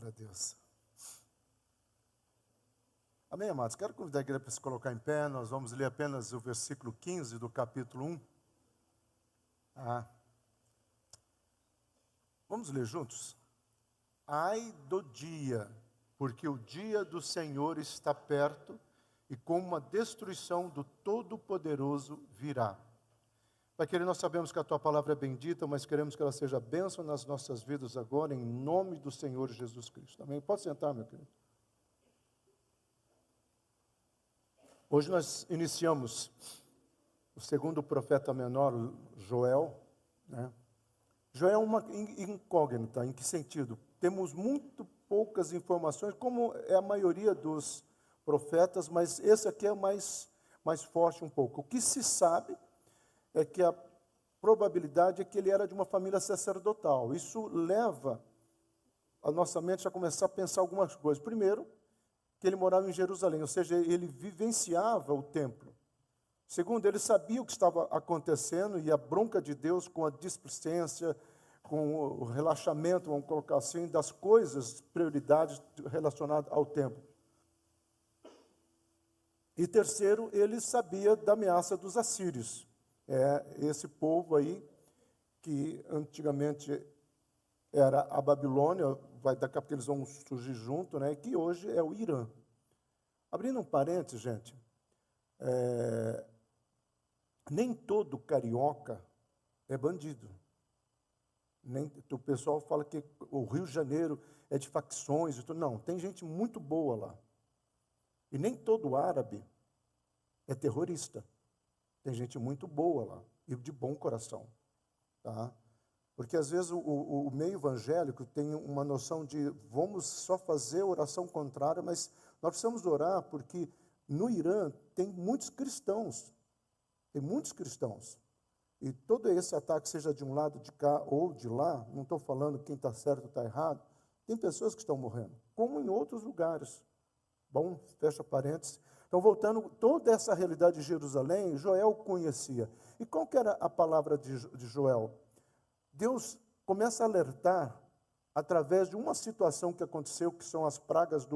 Glória a Deus. Amém, amados? Quero convidar a igreja para se colocar em pé. Nós vamos ler apenas o versículo 15 do capítulo 1. Vamos ler juntos? Ai do dia, porque o dia do Senhor está perto e como a destruição do Todo-Poderoso virá. Pai querido, nós sabemos que a Tua palavra é bendita, mas queremos que ela seja bênção nas nossas vidas agora, em nome do Senhor Jesus Cristo. Amém? Pode sentar, meu querido. Hoje nós iniciamos o segundo profeta menor, Joel, né? Joel é uma incógnita. Em que sentido? Temos muito poucas informações, como é a maioria dos profetas, mas esse aqui é mais forte um pouco. O que se sabe é que a probabilidade é que ele era de uma família sacerdotal. Isso leva a nossa mente a começar a pensar algumas coisas. Primeiro, que ele morava em Jerusalém, ou seja, ele vivenciava o templo. Segundo, ele sabia o que estava acontecendo e a bronca de Deus com a displicência, com o relaxamento, vamos colocar assim, das coisas, prioridades relacionadas ao templo. E terceiro, ele sabia da ameaça dos assírios. Esse povo aí, que antigamente era a Babilônia, daqui a pouco eles vão surgir junto, né? Que hoje é o Irã. Abrindo um parênteses, gente, nem todo carioca é bandido. O pessoal fala que o Rio de Janeiro é de facções. Não, tem gente muito boa lá. E nem todo árabe é terrorista. Tem gente muito boa lá e de bom coração. Tá? Porque às vezes o meio evangélico tem uma noção de vamos só fazer oração contrária, mas nós precisamos orar porque no Irã tem muitos cristãos. Tem muitos cristãos. E todo esse ataque, seja de um lado de cá ou de lá, não estou falando quem está certo ou está errado, tem pessoas que estão morrendo, como em outros lugares. Bom, fecha parênteses. Então, voltando, toda essa realidade de Jerusalém, Joel conhecia. E qual que era a palavra de Joel? Deus começa a alertar, através de uma situação que aconteceu, que são as pragas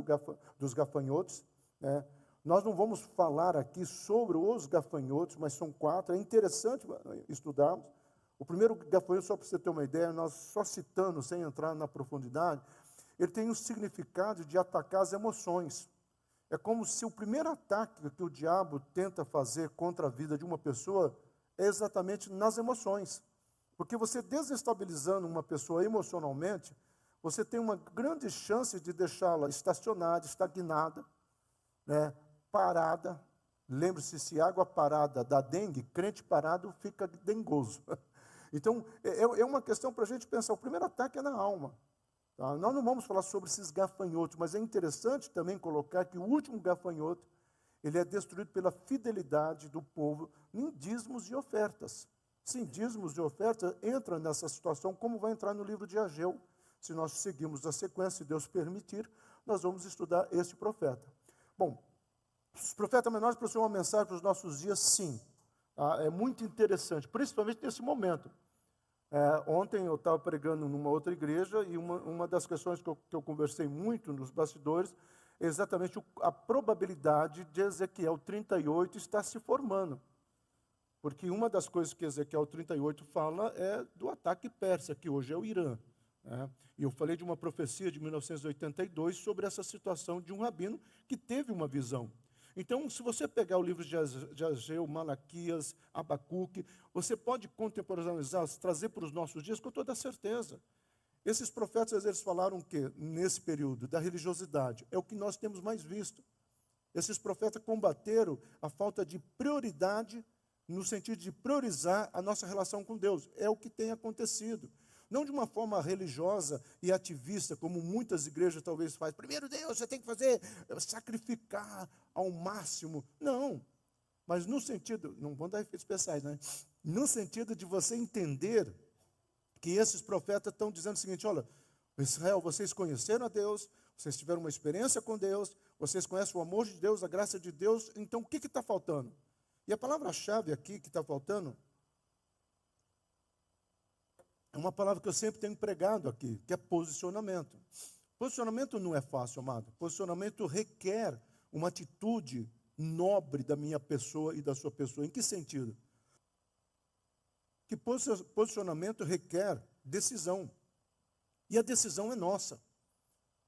dos gafanhotos, né? Nós não vamos falar aqui sobre os gafanhotos, mas são 4. É interessante estudarmos. O primeiro gafanhoto, só para você ter uma ideia, nós só citando, sem entrar na profundidade, ele tem um significado de atacar as emoções. É como se o primeiro ataque que o diabo tenta fazer contra a vida de uma pessoa é exatamente nas emoções. Porque você desestabilizando uma pessoa emocionalmente, você tem uma grande chance de deixá-la estacionada, estagnada, né, parada. Lembre-se, se água parada dá dengue, crente parado fica dengoso. Então, é uma questão para a gente pensar. O primeiro ataque é na alma. Tá? Nós não vamos falar sobre esses gafanhotos, mas é interessante também colocar que o último gafanhoto, ele é destruído pela fidelidade do povo em dízimos e ofertas. Sim, dízimos e ofertas entram nessa situação, como vai entrar no livro de Ageu. Se nós seguirmos a sequência, se Deus permitir, nós vamos estudar esse profeta. Bom, os profetas menores possuem uma mensagem para os nossos dias, sim. É muito interessante, principalmente nesse momento. Ontem eu estava pregando numa outra igreja e uma das questões que eu conversei muito nos bastidores é exatamente a probabilidade de Ezequiel 38 estar se formando. Porque uma das coisas que Ezequiel 38 fala é do ataque persa, que hoje é o Irã. Né? E eu falei de uma profecia de 1982 sobre essa situação de um rabino que teve uma visão. Então, se você pegar o livro de Ageu, Malaquias, Abacuque, você pode contemporaneizar, trazer para os nossos dias com toda certeza. Esses profetas, eles falaram o quê? Nesse período, da religiosidade. É o que nós temos mais visto. Esses profetas combateram a falta de prioridade, no sentido de priorizar a nossa relação com Deus. É o que tem acontecido. Não de uma forma religiosa e ativista, como muitas igrejas talvez fazem. Primeiro, Deus, você tem que sacrificar ao máximo. Não, mas no sentido, não vou dar efeitos especiais, né? No sentido de você entender que esses profetas estão dizendo o seguinte: olha, Israel, vocês conheceram a Deus, vocês tiveram uma experiência com Deus, vocês conhecem o amor de Deus, a graça de Deus, então o que está faltando? E a palavra-chave aqui que está faltando é uma palavra que eu sempre tenho pregado aqui, que é posicionamento. Posicionamento não é fácil, amado. Posicionamento requer uma atitude nobre da minha pessoa e da sua pessoa. Em que sentido? Que posicionamento requer decisão. E a decisão é nossa.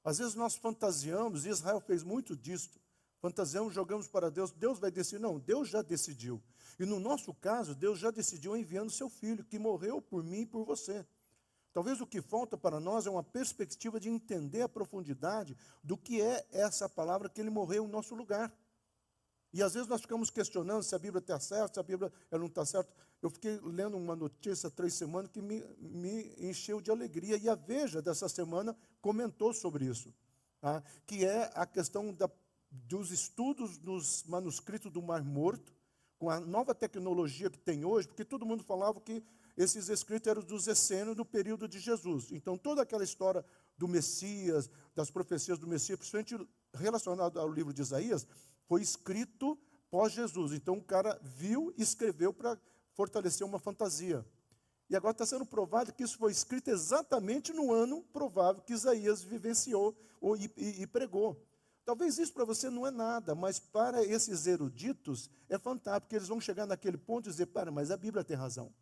Às vezes nós fantasiamos, e Israel fez muito disto. Fantasiamos, jogamos para Deus, Deus vai decidir. Não, Deus já decidiu. E no nosso caso, Deus já decidiu enviando seu Filho, que morreu por mim e por você. Talvez o que falta para nós é uma perspectiva de entender a profundidade do que é essa palavra que ele morreu em nosso lugar. E às vezes nós ficamos questionando se a Bíblia está certa, se a Bíblia ela não está certa. Eu fiquei lendo uma notícia há 3 semanas que me encheu de alegria. E a Veja dessa semana comentou sobre isso. Tá? Que é a questão dos estudos dos manuscritos do Mar Morto, com a nova tecnologia que tem hoje, porque todo mundo falava que esses escritos eram dos essênios do período de Jesus. Então toda aquela história do Messias, das profecias do Messias, principalmente relacionado ao livro de Isaías, foi escrito pós-Jesus. Então o cara viu e escreveu para fortalecer uma fantasia. E agora está sendo provado que isso foi escrito exatamente no ano provável que Isaías vivenciou e pregou. Talvez isso para você não é nada, mas para esses eruditos é fantástico, porque eles vão chegar naquele ponto e dizer, mas a Bíblia tem razão.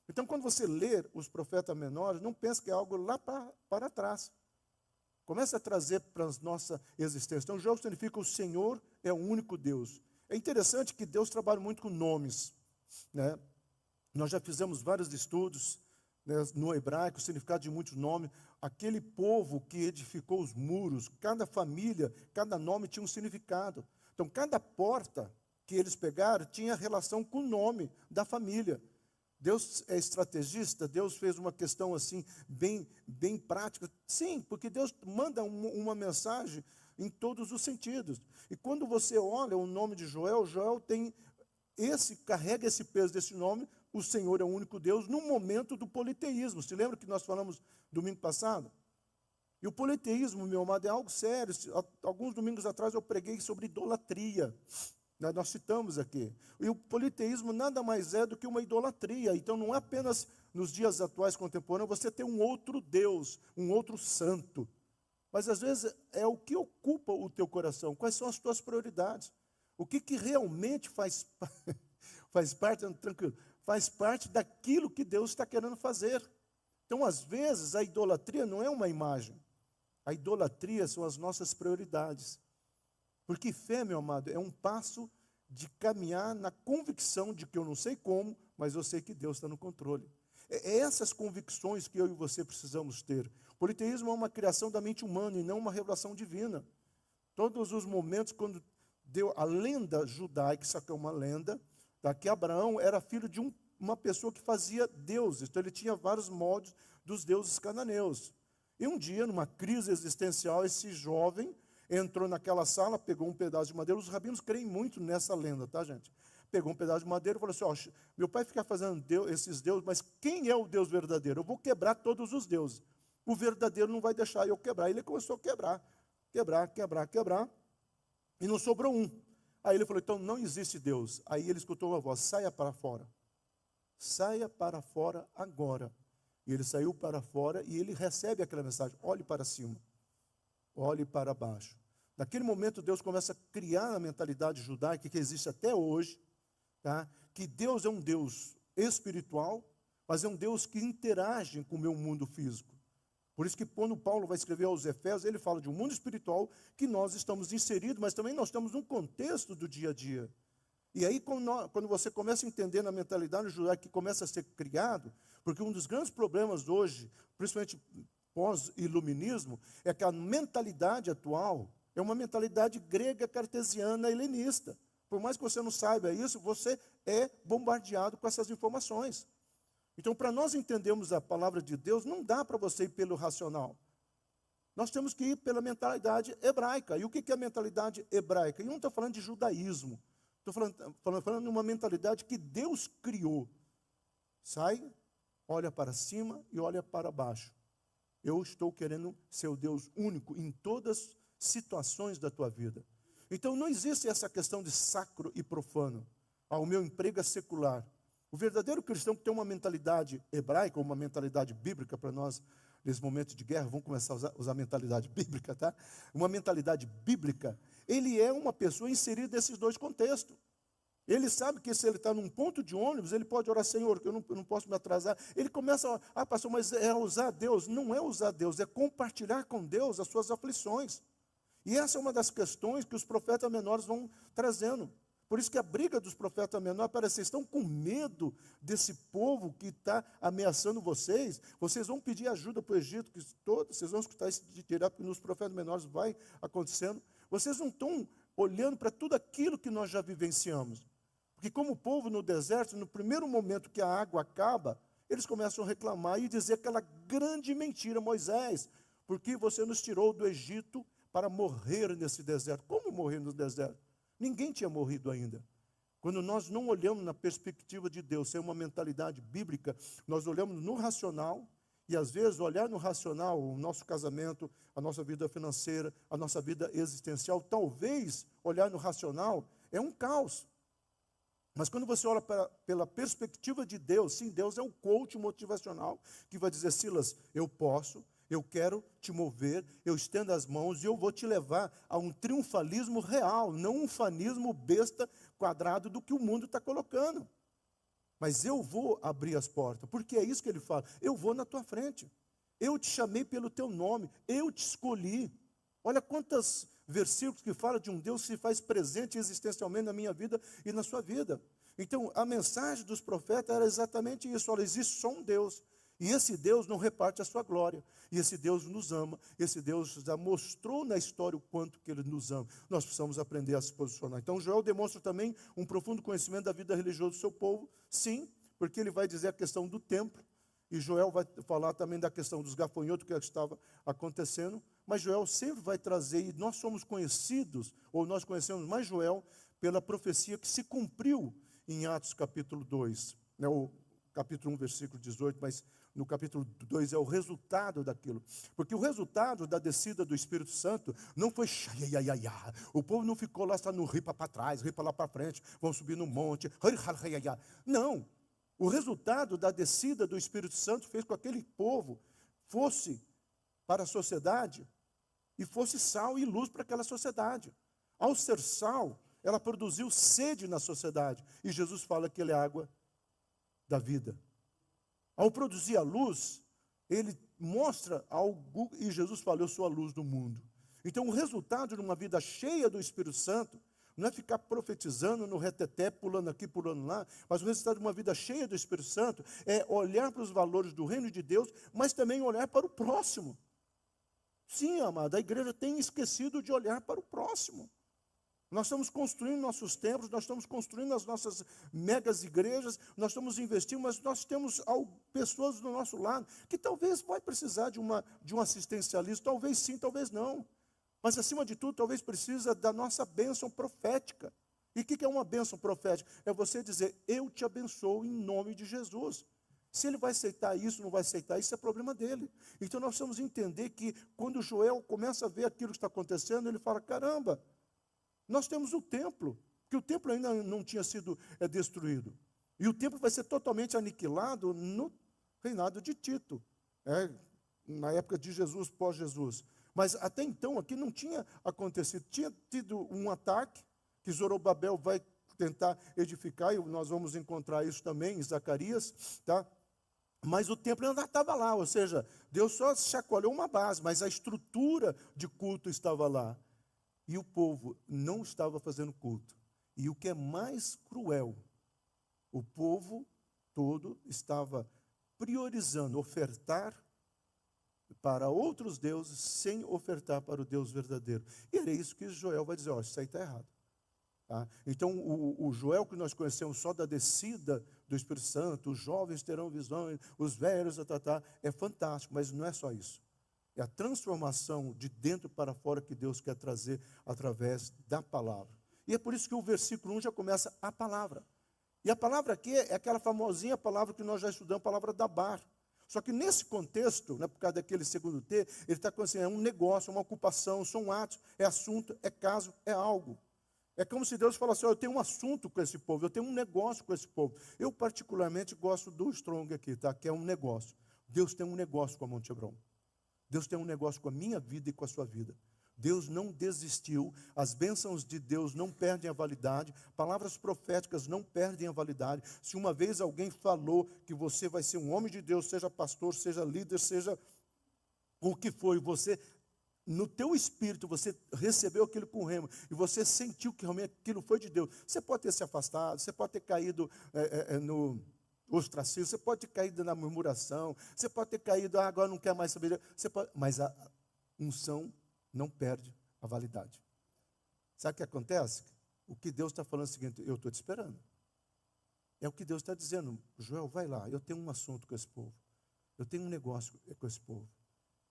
Então quando você lê os profetas menores, não pense que é algo lá para trás. Começa a trazer para a nossa existência. Então, Joel significa o Senhor é o único Deus. É interessante que Deus trabalha muito com nomes. Né? Nós já fizemos vários estudos, né, no hebraico, o significado de muitos nomes. Aquele povo que edificou os muros, cada família, cada nome tinha um significado. Então, cada porta que eles pegaram tinha relação com o nome da família. Deus é estrategista, Deus fez uma questão assim, bem prática. Sim, porque Deus manda uma mensagem em todos os sentidos. E quando você olha o nome de Joel, Joel carrega esse peso desse nome, o Senhor é o único Deus, no momento do politeísmo. Se lembra que nós falamos domingo passado? E o politeísmo, meu amado, é algo sério. Alguns domingos atrás eu preguei sobre idolatria. Nós citamos aqui. E o politeísmo nada mais é do que uma idolatria. Então não é apenas nos dias atuais contemporâneos você ter um outro Deus, um outro santo. Mas às vezes é o que ocupa o teu coração. Quais são as tuas prioridades? O que realmente faz parte, tranquilo, faz parte daquilo que Deus está querendo fazer. Então às vezes a idolatria não é uma imagem. A idolatria são as nossas prioridades. Porque fé, meu amado, é um passo de caminhar na convicção de que eu não sei como, mas eu sei que Deus está no controle. É essas convicções que eu e você precisamos ter. O politeísmo é uma criação da mente humana e não uma revelação divina. Todos os momentos quando deu a lenda judaica, isso aqui é uma lenda, tá, que Abraão era filho de uma pessoa que fazia deuses. Então ele tinha vários moldes dos deuses cananeus. E um dia, numa crise existencial, esse jovem entrou naquela sala, pegou um pedaço de madeira. Os rabinos creem muito nessa lenda, tá, gente? Pegou um pedaço de madeira e falou assim, meu pai fica fazendo esses deuses, mas quem é o Deus verdadeiro? Eu vou quebrar todos os deuses. O verdadeiro não vai deixar eu quebrar. Ele começou a quebrar, e não sobrou um. Aí ele falou, então não existe Deus. Aí ele escutou uma voz, saia para fora. Saia para fora agora. E ele saiu para fora e ele recebe aquela mensagem, olhe para cima. Olhe para baixo. Naquele momento, Deus começa a criar a mentalidade judaica que existe até hoje, tá? Que Deus é um Deus espiritual, mas é um Deus que interage com o meu mundo físico. Por isso que quando Paulo vai escrever aos Efésios, ele fala de um mundo espiritual que nós estamos inseridos, mas também nós estamos num contexto do dia a dia. E aí, quando você começa a entender na mentalidade judaica que começa a ser criado, porque um dos grandes problemas hoje, principalmente pós-iluminismo, é que a mentalidade atual é uma mentalidade grega, cartesiana, helenista. Por mais que você não saiba isso, você é bombardeado com essas informações. Então, para nós entendermos a palavra de Deus, não dá para você ir pelo racional. Nós temos que ir pela mentalidade hebraica. E o que é a mentalidade hebraica? E não estou falando de judaísmo. Estou falando de uma mentalidade que Deus criou. Sai, olha para cima e olha para baixo. Eu estou querendo ser o Deus único em todas as situações da tua vida. Então não existe essa questão de sacro e profano. O meu emprego é secular. O verdadeiro cristão que tem uma mentalidade hebraica, ou uma mentalidade bíblica para nós nesse momento de guerra, vamos começar a usar a mentalidade bíblica, tá? Uma mentalidade bíblica, ele é uma pessoa inserida nesses dois contextos. Ele sabe que se ele está num ponto de ônibus, ele pode orar, Senhor, que eu não posso me atrasar. Ele começa pastor, mas é usar Deus. Não é usar Deus, é compartilhar com Deus as suas aflições. E essa é uma das questões que os profetas menores vão trazendo. Por isso que a briga dos profetas menores parece, vocês estão com medo desse povo que está ameaçando vocês, vocês vão pedir ajuda para o Egito, que vocês vão escutar isso direto, porque nos profetas menores vai acontecendo. Vocês não estão olhando para tudo aquilo que nós já vivenciamos. Porque como povo no deserto, no primeiro momento que a água acaba, eles começam a reclamar e dizer aquela grande mentira, Moisés, porque você nos tirou do Egito para morrer nesse deserto. Como morrer no deserto? Ninguém tinha morrido ainda. Quando nós não olhamos na perspectiva de Deus, sem uma mentalidade bíblica, nós olhamos no racional, e às vezes olhar no racional, o nosso casamento, a nossa vida financeira, a nossa vida existencial, talvez olhar no racional é um caos. Mas quando você olha pela perspectiva de Deus, sim, Deus é o coach motivacional que vai dizer, Silas, eu posso, eu quero te mover, eu estendo as mãos e eu vou te levar a um triunfalismo real, não um fanismo besta quadrado do que o mundo está colocando. Mas eu vou abrir as portas, porque é isso que ele fala, eu vou na tua frente, eu te chamei pelo teu nome, eu te escolhi. Olha quantos versículos que falam de um Deus que se faz presente existencialmente na minha vida e na sua vida. Então, a mensagem dos profetas era exatamente isso. Olha, existe só um Deus. E esse Deus não reparte a sua glória. E esse Deus nos ama. Esse Deus já mostrou na história o quanto que Ele nos ama. Nós precisamos aprender a se posicionar. Então, Joel demonstra também um profundo conhecimento da vida religiosa do seu povo. Sim, porque ele vai dizer a questão do templo. E Joel vai falar também da questão dos gafanhotos que estava acontecendo. Mas Joel sempre vai trazer, e nós somos conhecidos, ou nós conhecemos mais Joel, pela profecia que se cumpriu em Atos capítulo 2. Né, o capítulo 1, versículo 18, mas no capítulo 2 é o resultado daquilo. Porque o resultado da descida do Espírito Santo não foi o povo não ficou lá, está no rio para trás, rio para lá para frente, vão subir no monte. Não. O resultado da descida do Espírito Santo fez com que aquele povo fosse para a sociedade e fosse sal e luz para aquela sociedade. Ao ser sal, ela produziu sede na sociedade. E Jesus fala que ele é água da vida. Ao produzir a luz, ele mostra algo, e Jesus fala, eu sou a luz do mundo. Então, o resultado de uma vida cheia do Espírito Santo, não é ficar profetizando no reteté, pulando aqui, pulando lá, mas o resultado de uma vida cheia do Espírito Santo é olhar para os valores do reino de Deus, mas também olhar para o próximo. Sim, amado, a igreja tem esquecido de olhar para o próximo. Nós estamos construindo nossos templos, nós estamos construindo as nossas megas igrejas, nós estamos investindo, mas nós temos pessoas do nosso lado que talvez vai precisar de um assistencialista, talvez sim, talvez não. Mas, acima de tudo, talvez precisa da nossa bênção profética. E o que é uma bênção profética? É você dizer, eu te abençoo em nome de Jesus. Se ele vai aceitar isso, não vai aceitar, isso é problema dele. Então, nós precisamos entender que quando Joel começa a ver aquilo que está acontecendo, ele fala, caramba, nós temos o templo, porque o templo ainda não tinha sido destruído. E o templo vai ser totalmente aniquilado no reinado de Tito, na época de Jesus, pós-Jesus. Mas até então aqui não tinha acontecido. Tinha tido um ataque que Zorobabel vai tentar edificar, e nós vamos encontrar isso também em Zacarias, tá? Mas o templo ainda estava lá, ou seja, Deus só chacoalhou uma base, mas a estrutura de culto estava lá. E o povo não estava fazendo culto. E o que é mais cruel, o povo todo estava priorizando ofertar para outros deuses sem ofertar para o Deus verdadeiro. E era isso que Joel vai dizer, isso aí está errado. Tá? Então, o Joel que nós conhecemos só da descida do Espírito Santo, os jovens terão visões, os velhos, é fantástico, mas não é só isso. É a transformação de dentro para fora que Deus quer trazer através da palavra. E é por isso que o versículo 1 já começa a palavra. E a palavra aqui é aquela famosinha palavra que nós já estudamos, a palavra dabar. Só que nesse contexto, por causa daquele segundo T, ele está com assim, é um negócio, é uma ocupação, são atos, é assunto, é caso, é algo. É como se Deus falasse, eu tenho um assunto com esse povo, eu tenho um negócio com esse povo. Eu particularmente gosto do Strong aqui, tá? Que é um negócio. Deus tem um negócio com a Monte Hebron. Deus tem um negócio com a minha vida e com a sua vida. Deus não desistiu, as bênçãos de Deus não perdem a validade, palavras proféticas não perdem a validade. Se uma vez alguém falou que você vai ser um homem de Deus, seja pastor, seja líder, seja o que for, e você, no teu espírito, você recebeu aquilo com rema, e você sentiu que realmente aquilo foi de Deus, você pode ter se afastado, você pode ter caído no ostracismo, você pode ter caído na murmuração, você pode ter caído, agora não quer mais saber, mas a unção não perde a validade. Sabe o que acontece? O que Deus está falando é o seguinte: eu estou te esperando. É o que Deus está dizendo: Joel, vai lá, eu tenho um assunto com esse povo. Eu tenho um negócio com esse povo.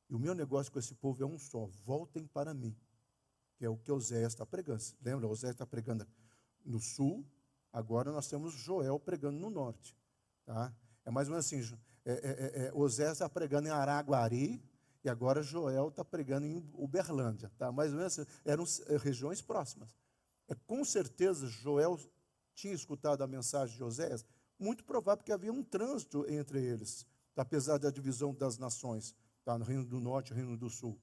E o meu negócio com esse povo é um só: voltem para mim. Que é o que Oséias está pregando. Lembra? Oséias está pregando no sul, agora nós temos Joel pregando no norte. Tá? É mais ou menos assim: Oséias está pregando em Araguari, e agora Joel está pregando em Uberlândia. Tá? Mais ou menos assim, eram regiões próximas. Com certeza Joel tinha escutado a mensagem de Oséias, muito provável que havia um trânsito entre eles, apesar da divisão das nações, tá? No Reino do Norte e no Reino do Sul.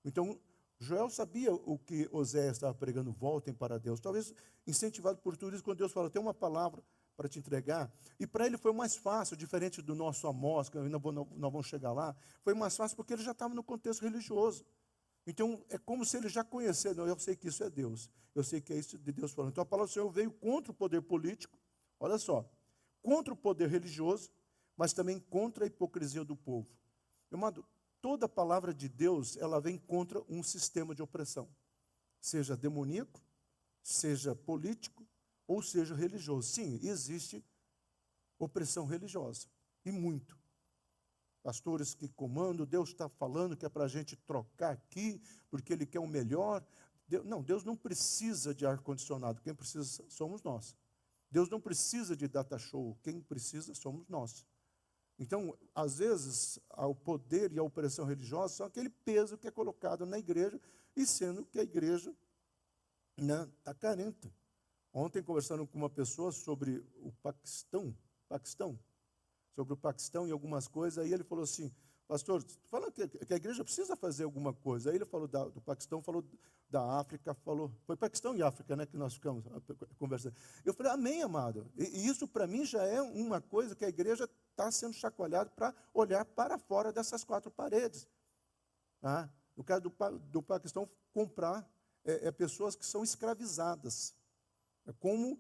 Então, Joel sabia o que Oséias estava pregando: voltem para Deus. Talvez incentivado por tudo isso, quando Deus fala, tem uma palavra para te entregar. E para ele foi mais fácil, diferente do nosso Amós, que nós vamos chegar lá, foi mais fácil porque ele já estava no contexto religioso. Então, é como se ele já conhecesse: não, eu sei que isso é Deus, eu sei que é isso de Deus falando. Então, a palavra do Senhor veio contra o poder político, olha só, contra o poder religioso, mas também contra a hipocrisia do povo. Meu amado, toda a palavra de Deus, ela vem contra um sistema de opressão, seja demoníaco, seja político, ou seja religioso. Sim, existe opressão religiosa, e muito. Pastores que comandam, Deus está falando que é para a gente trocar aqui, porque Ele quer o melhor. Deus não precisa de ar-condicionado, quem precisa somos nós. Deus não precisa de data show, quem precisa somos nós. Então, às vezes, o poder e a opressão religiosa são aquele peso que é colocado na igreja, e sendo que a igreja está carente. Ontem, conversando com uma pessoa sobre o Paquistão, sobre o Paquistão e algumas coisas, aí ele falou assim: pastor, fala que a igreja precisa fazer alguma coisa. Aí ele falou do Paquistão, falou da África, foi Paquistão e África, né, que nós ficamos conversando. Eu falei: amém, amado. E isso para mim já é uma coisa que a igreja está sendo chacoalhada para olhar para fora dessas quatro paredes. Tá? No caso do Paquistão, comprar pessoas que são escravizadas. É como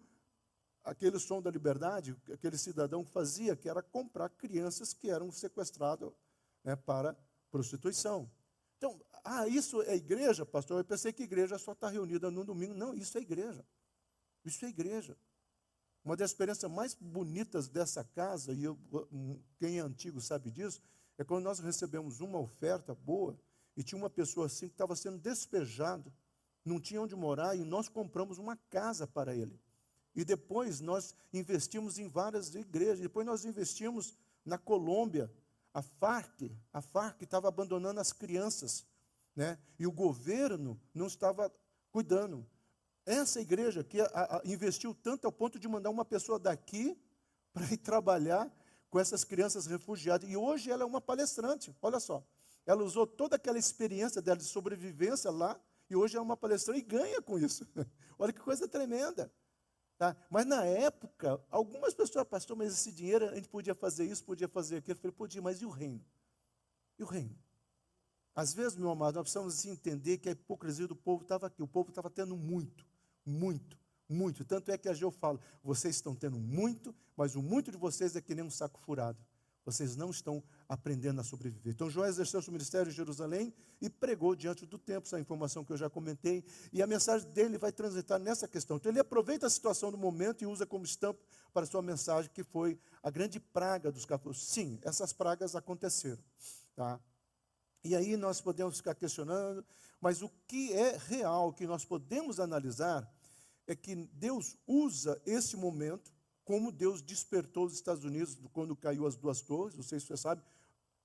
aquele som da liberdade, aquele cidadão fazia, que era comprar crianças que eram sequestradas, né, para prostituição. Então, isso é igreja, pastor? Eu pensei que igreja só está reunida no domingo. Não, isso é igreja. Isso é igreja. Uma das experiências mais bonitas dessa casa, e quem é antigo sabe disso, é quando nós recebemos uma oferta boa, e tinha uma pessoa assim que estava sendo despejado, não tinha onde morar, e nós compramos uma casa para ele. E depois nós investimos em várias igrejas, depois nós investimos na Colômbia. A FARC estava abandonando as crianças, né? E o governo não estava cuidando. Essa igreja que investiu tanto ao ponto de mandar uma pessoa daqui para ir trabalhar com essas crianças refugiadas. E hoje ela é uma palestrante, olha só. Ela usou toda aquela experiência dela de sobrevivência lá, e hoje é uma palestrante e ganha com isso. Olha que coisa tremenda. Tá? Mas na época, algumas pessoas, pastor, mas esse dinheiro a gente podia fazer isso, podia fazer aquilo. Eu falei: podia, mas e o reino? E o reino? Às vezes, meu amado, nós precisamos entender que a hipocrisia do povo estava aqui. O povo estava tendo muito, muito, muito. Tanto é que a Ageu fala: vocês estão tendo muito, mas o muito de vocês é que nem um saco furado. Vocês não estão aprendendo a sobreviver. Então, Joel exerceu seu ministério em Jerusalém e pregou diante do templo, essa informação que eu já comentei, e a mensagem dele vai transitar nessa questão. Então, ele aproveita a situação do momento e usa como estampa para a sua mensagem, que foi a grande praga dos cachorros. Sim, essas pragas aconteceram. Tá? E aí nós podemos ficar questionando, mas o que é real, que nós podemos analisar, é que Deus usa esse momento, como Deus despertou os Estados Unidos quando caiu as duas torres. Não sei se você sabe,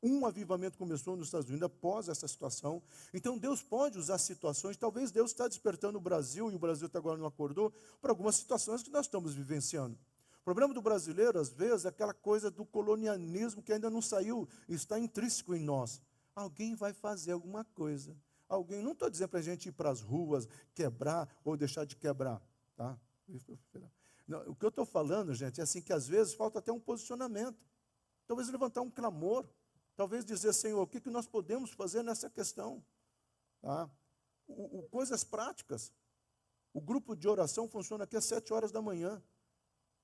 um avivamento começou nos Estados Unidos após essa situação. Então Deus pode usar situações, talvez Deus está despertando o Brasil, e o Brasil até agora não acordou, para algumas situações que nós estamos vivenciando. O problema do brasileiro, às vezes, é aquela coisa do colonialismo que ainda não saiu, está intrínseco em nós. alguém vai fazer alguma coisa. Alguém, não estou dizendo para a gente ir para as ruas, quebrar ou deixar de quebrar. Tá? Não, o que eu estou falando, gente, é assim que às vezes falta até um posicionamento. Talvez levantar um clamor. Talvez dizer, Senhor, o que nós podemos fazer nessa questão? Tá? Coisas práticas. O grupo de oração funciona aqui às 7 horas da manhã.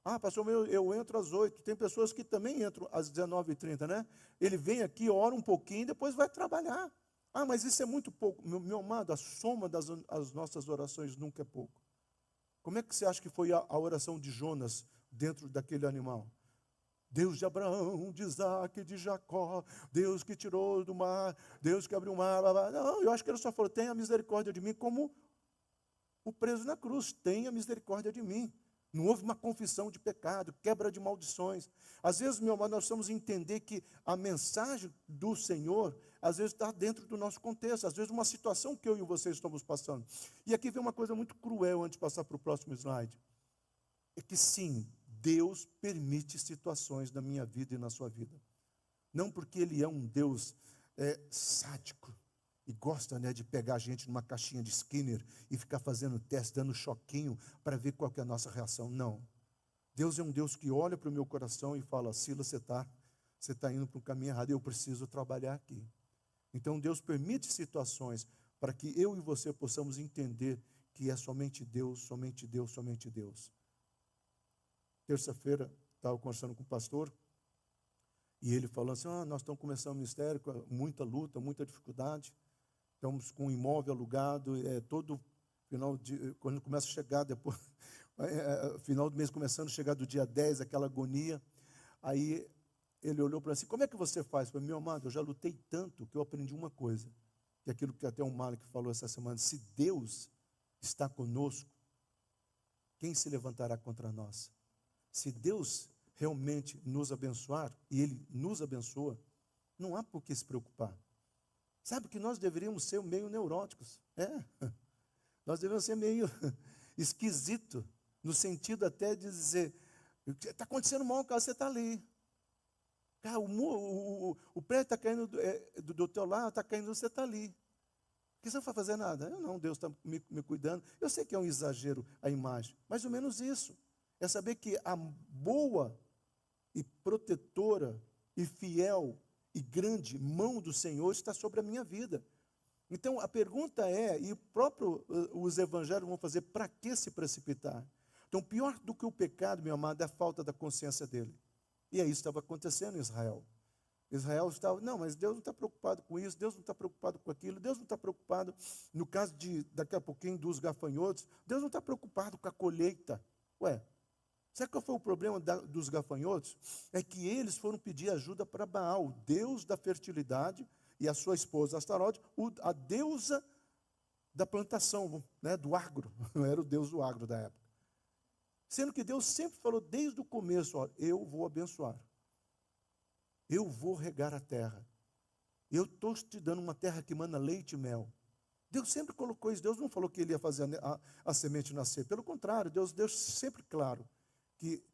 Ah, pastor, eu entro às 8. Tem pessoas que também entram às 19h30, né? Ele vem aqui, ora um pouquinho e depois vai trabalhar. Ah, mas isso é muito pouco. Meu amado, a soma das as nossas orações nunca é pouco. Como é que você acha que foi a oração de Jonas dentro daquele animal? Deus de Abraão, de Isaac, de Jacó, Deus que tirou do mar, Deus que abriu o mar. Blá, blá. Não, eu acho que ele só falou, tenha misericórdia de mim como o preso na cruz, tenha misericórdia de mim. Não houve uma confissão de pecado, quebra de maldições. Às vezes, meu amado, nós precisamos entender que a mensagem do Senhor, às vezes está dentro do nosso contexto, às vezes uma situação que eu e você estamos passando. E aqui vem uma coisa muito cruel antes de passar para o próximo slide. É que sim, Deus permite situações na minha vida e na sua vida. Não porque Ele é um Deus sádico e gosta, né, de pegar a gente numa caixinha de Skinner e ficar fazendo teste, dando choquinho para ver qual que é a nossa reação. Não. Deus é um Deus que olha para o meu coração e fala, Silas, você está indo para o caminho errado, eu preciso trabalhar aqui. Então Deus permite situações para que eu e você possamos entender que é somente Deus, somente Deus, somente Deus. Terça-feira, estava conversando com o pastor, e ele falou assim, nós estamos começando o ministério com muita luta, muita dificuldade, estamos com um imóvel alugado, todo final de, quando começa a chegar, depois, final do mês começando a chegar do dia 10, aquela agonia, aí ele olhou para mim assim, como é que você faz? Eu falei, meu amado, eu já lutei tanto que eu aprendi uma coisa, que é aquilo que até o Malik falou essa semana, se Deus está conosco, quem se levantará contra nós? Se Deus realmente nos abençoar, e Ele nos abençoa, não há por que se preocupar. Sabe que nós deveríamos ser meio neuróticos. Nós deveríamos ser meio esquisito, no sentido até de dizer, está acontecendo mal, cara, você está ali. Cara, o prédio está caindo do teu lado, está caindo, você está ali. Por que você não vai fazer nada? Eu não, Deus está me cuidando. Eu sei que é um exagero a imagem, mais ou menos isso. É saber que a boa e protetora e fiel e grande mão do Senhor está sobre a minha vida. Então, a pergunta é, e os evangelhos vão fazer, para que se precipitar? Então, pior do que o pecado, meu amado, é a falta da consciência dele. E é isso que estava acontecendo em Israel. Israel estava, não, mas Deus não está preocupado com isso, Deus não está preocupado com aquilo, Deus não está preocupado, no caso daqui a pouquinho, dos gafanhotos, Deus não está preocupado com a colheita. Ué, sabe qual foi o problema dos gafanhotos? É que eles foram pedir ajuda para Baal, o deus da fertilidade, e a sua esposa Astarote, a deusa da plantação, né, do agro, era o deus do agro da época. Sendo que Deus sempre falou desde o começo, eu vou abençoar, eu vou regar a terra, eu estou te dando uma terra que mana leite e mel. Deus sempre colocou isso, Deus não falou que ele ia fazer a semente nascer, pelo contrário, Deus deixou sempre claro, que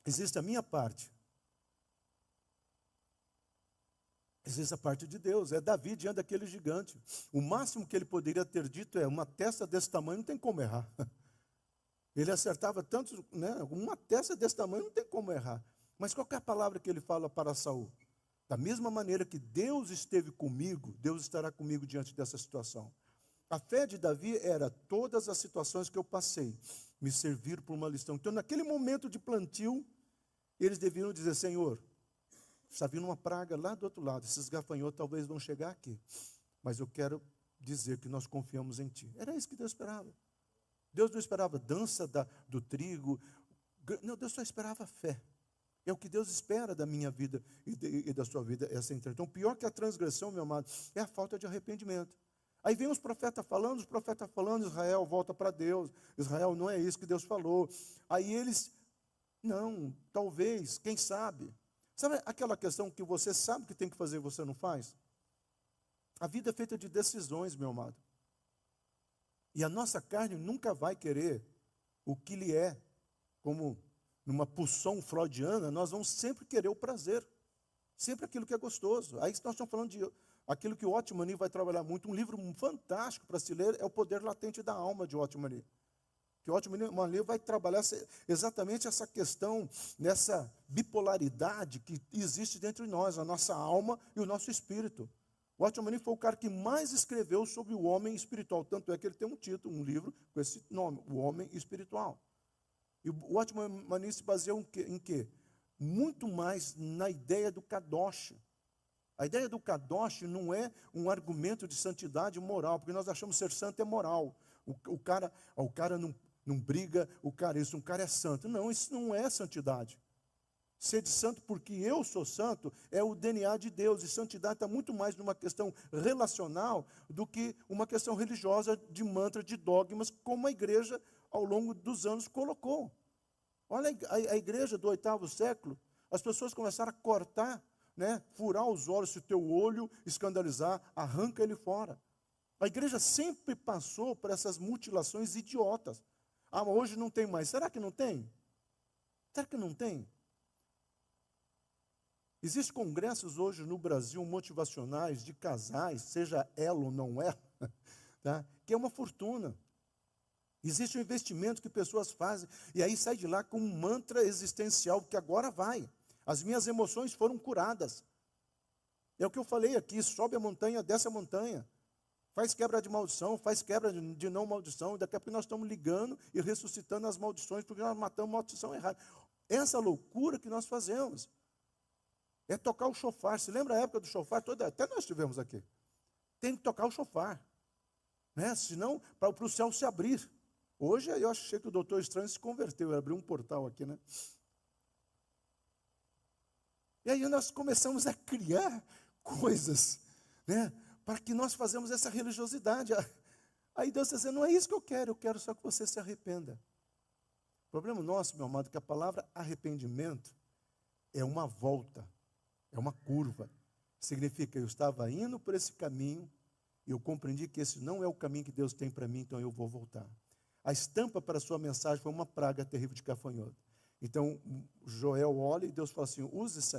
existe a minha parte, existe a parte de Deus. É Davi diante daquele gigante. O máximo que ele poderia ter dito é, uma testa desse tamanho não tem como errar. Ele acertava tanto, né? Uma testa desse tamanho não tem como errar. Mas qual é a palavra que ele fala para Saul? Da mesma maneira que Deus esteve comigo, Deus estará comigo diante dessa situação. A fé de Davi era todas as situações que eu passei me serviram por uma lição. Então, naquele momento de plantio, eles deviam dizer, Senhor, está vindo uma praga lá do outro lado, esses gafanhotos talvez vão chegar aqui, mas eu quero dizer que nós confiamos em Ti. Era isso que Deus esperava. Deus não esperava dança do trigo, não, Deus só esperava fé. É o que Deus espera da minha vida e da sua vida, essa entrega. Então, pior que a transgressão, meu amado, é a falta de arrependimento. Aí vem os profetas falando, Israel volta para Deus. Israel, não é isso que Deus falou. Aí eles, não, talvez, quem sabe. Sabe aquela questão que você sabe que tem que fazer e você não faz? A vida é feita de decisões, meu amado. E a nossa carne nunca vai querer o que lhe é. Como numa pulsão freudiana, nós vamos sempre querer o prazer. Sempre aquilo que é gostoso. Aí nós estamos falando de aquilo que o Otmani vai trabalhar muito. Um livro fantástico para se ler é O Poder Latente da Alma, de Otmani. Que o Otmani vai trabalhar exatamente essa questão, nessa bipolaridade que existe dentro de nós, a nossa alma e o nosso espírito. O Otmani foi o cara que mais escreveu sobre o homem espiritual. Tanto é que ele tem um título, um livro com esse nome, O Homem Espiritual. E o Otmani se baseia em quê? Muito mais na ideia do Kadosh. A ideia do Kadosh não é um argumento de santidade moral, porque nós achamos ser santo é moral. O cara não briga, o cara é santo. Não, isso não é santidade. Ser de santo porque eu sou santo é o DNA de Deus. E santidade está muito mais numa questão relacional do que uma questão religiosa de mantra, de dogmas, como a igreja ao longo dos anos colocou. Olha a igreja do 8º século, as pessoas começaram a cortar, furar os olhos, se o teu olho escandalizar, arranca ele fora. A igreja sempre passou por essas mutilações idiotas. Ah, mas hoje não tem mais. Será que não tem? Será que não tem? Existem congressos hoje no Brasil motivacionais de casais, seja ela ou não ela, tá? Que é uma fortuna. Existe um investimento que pessoas fazem, e aí sai de lá com um mantra existencial, que agora vai. As minhas emoções foram curadas. É o que eu falei aqui, sobe a montanha, desce a montanha. Faz quebra de maldição, faz quebra de não maldição, daqui a pouco nós estamos ligando e ressuscitando as maldições, porque nós matamos a maldição errada. Essa loucura que nós fazemos é tocar o chofar. Se lembra a época do chofar? Até nós tivemos aqui. Tem que tocar o chofar, senão, para o céu se abrir. Hoje, eu achei que o doutor Estranho se converteu, ele abriu um portal aqui, E aí nós começamos a criar coisas, para que nós façamos essa religiosidade. Aí Deus está dizendo, não é isso que eu quero só que você se arrependa. O problema nosso, meu amado, é que a palavra arrependimento é uma volta, é uma curva. Significa, eu estava indo por esse caminho, e eu compreendi que esse não é o caminho que Deus tem para mim, então eu vou voltar. A estampa para a sua mensagem foi uma praga terrível de gafanhoto. Então, Joel olha e Deus fala assim, use isso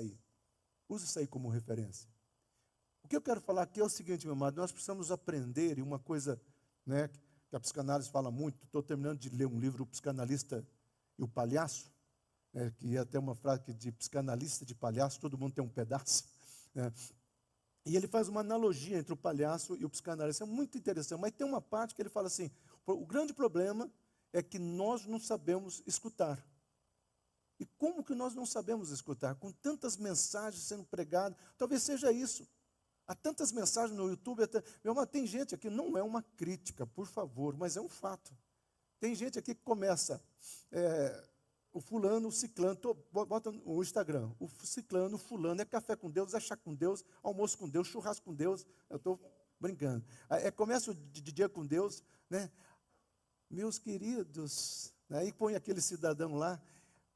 aí como referência. O que eu quero falar aqui é o seguinte, meu amado, nós precisamos aprender, e uma coisa que a psicanálise fala muito, estou terminando de ler um livro, O Psicanalista e o Palhaço, que é até uma frase que de psicanalista de palhaço, todo mundo tem um pedaço, E ele faz uma analogia entre o palhaço e o psicanalista, é muito interessante, mas tem uma parte que ele fala assim, o grande problema é que nós não sabemos escutar. E como que nós não sabemos escutar? Com tantas mensagens sendo pregadas, talvez seja isso. Há tantas mensagens no YouTube, meu irmão, tem gente aqui, não é uma crítica, por favor, mas é um fato. Tem gente aqui que começa, o fulano, o ciclano, bota no Instagram, o ciclano, o fulano, é café com Deus, é chá com Deus, almoço com Deus, churrasco com Deus, eu estou brincando. Começa o dia com Deus, meus queridos, aí põe aquele cidadão lá,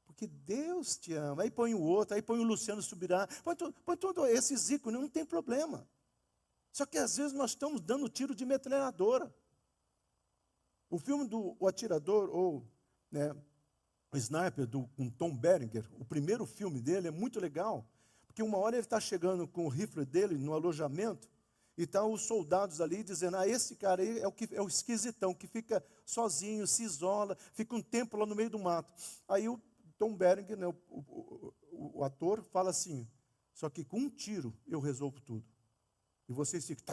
porque Deus te ama, aí põe o outro, aí põe o Luciano Subirá, põe todo esses ícones, não tem problema. Só que às vezes nós estamos dando tiro de metralhadora. O filme do O Atirador, ou o Sniper, com Tom Berenger, o primeiro filme dele é muito legal, porque uma hora ele está chegando com o rifle dele no alojamento, e estão os soldados ali dizendo, esse cara aí é o esquisitão, que fica sozinho, se isola, fica um tempo lá no meio do mato. Aí o Tom Berenger, o ator, fala assim, só que com um tiro eu resolvo tudo. E vocês ficam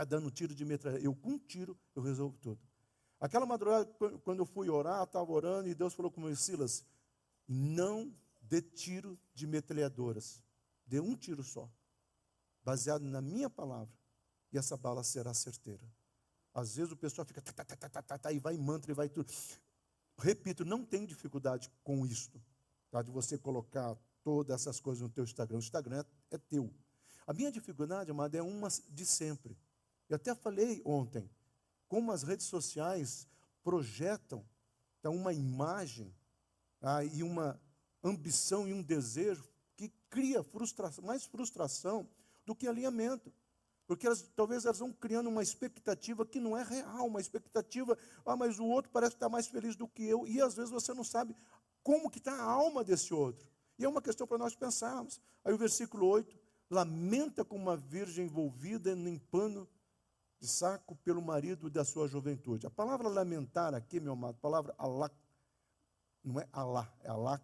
dando tiro de metralhadora. Eu com um tiro eu resolvo tudo. Aquela madrugada, quando eu fui orar, estava orando, e Deus falou comigo, Silas, não dê tiro de metralhadoras. Dê um tiro só, baseado na minha palavra. E essa bala será certeira. Às vezes o pessoal fica, e vai mantra, e vai tudo. Repito, não tem dificuldade com isto, de você colocar todas essas coisas no teu Instagram. O Instagram é teu. A minha dificuldade, amado, é uma de sempre. Eu até falei ontem, como as redes sociais projetam uma imagem e uma ambição e um desejo que cria mais frustração do que alinhamento. Porque talvez elas vão criando uma expectativa que não é real, uma expectativa, mas o outro parece que está mais feliz do que eu, e às vezes você não sabe como que está a alma desse outro. E é uma questão para nós pensarmos. Aí o versículo 8, lamenta como uma virgem envolvida em pano de saco pelo marido da sua juventude. A palavra lamentar aqui, meu amado, a palavra alá, não é alá, é alá,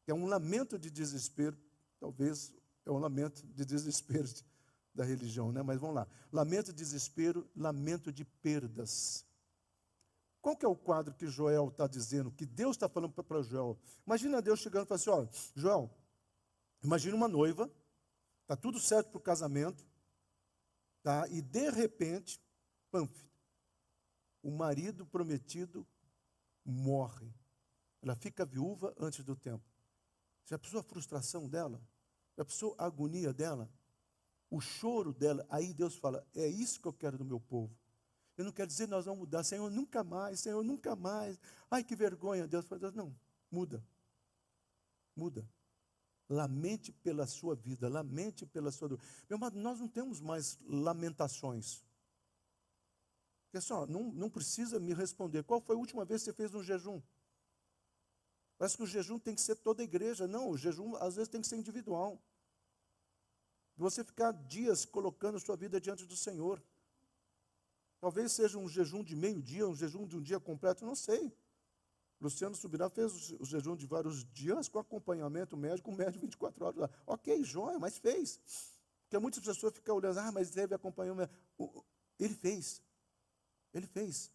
que é um lamento de desespero, talvez é um lamento de desespero da religião, né? Mas vamos lá. Lamento de desespero, lamento de perdas. Qual que é o quadro que Joel está dizendo, que Deus está falando para Joel? Imagina Deus chegando e falando assim, olha, Joel, imagina uma noiva, está tudo certo para o casamento, tá? E de repente, pamf, o marido prometido morre. Ela fica viúva antes do tempo. Já pensou a frustração dela? Já pensou a agonia dela? O choro dela? Aí Deus fala, é isso que eu quero do meu povo. Eu não quero dizer nós vamos mudar, Senhor, nunca mais, Senhor, nunca mais. Ai, que vergonha. Deus fala, não, muda. Muda. Lamente pela sua vida, lamente pela sua dor. Meu amado, nós não temos mais lamentações. Porque só, não precisa me responder. Qual foi a última vez que você fez um jejum? Parece que o jejum tem que ser toda a igreja. Não, o jejum às vezes tem que ser individual. Você ficar dias colocando a sua vida diante do Senhor. Talvez seja um jejum de meio-dia, um jejum de um dia completo, não sei. Luciano Subirá fez o jejum de vários dias com acompanhamento médico, um médico 24 horas lá. Ok, joia, mas fez. Porque muitas pessoas ficam olhando, mas teve acompanhamento. Ele fez. Ele fez.